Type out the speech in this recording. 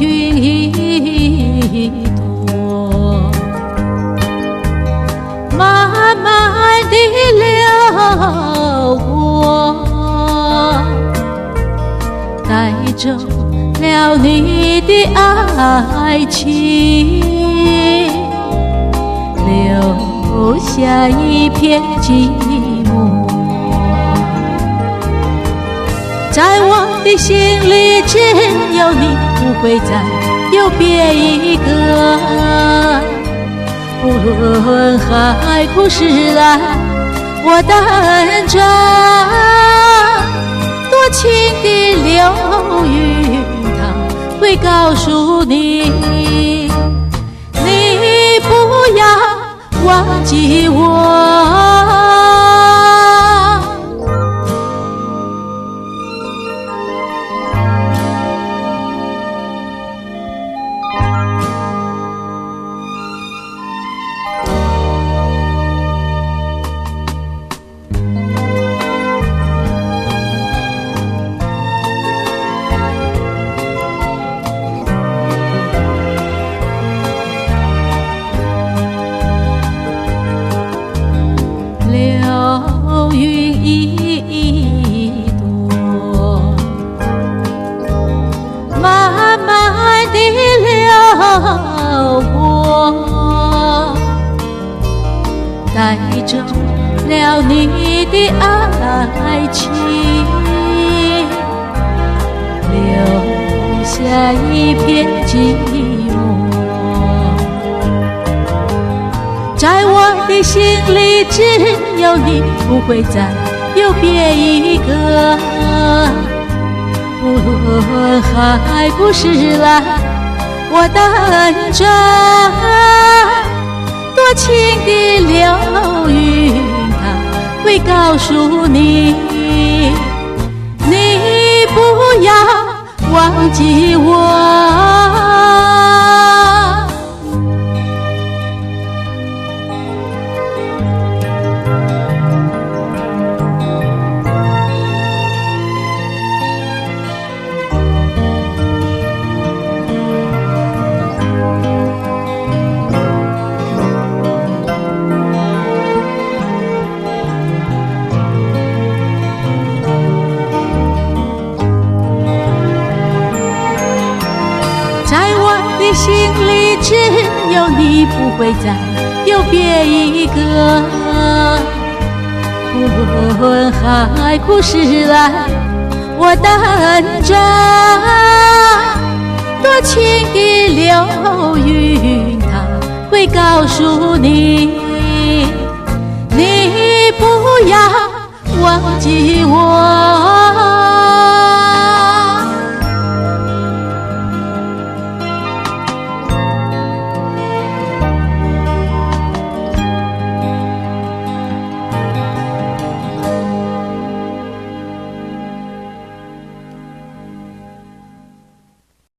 云一朵，慢慢地流过，带走了你的爱情，留下一片寂寞。在我的心里只有你，不会再有别一个。不论海枯石烂，我等着多情的流云，它会告诉你，你不要忘记我。流云一朵，慢慢地流过，带走了你的爱情，留下一片寂寞。在我的心里只有你，不会再有别一个。不论海枯石烂，我等着多情的流云，它会告诉你，你不要忘记我。心里只有你，不会再有别一个。不论海枯石烂，我等着多情的流云，它会告诉你，你不要忘记我。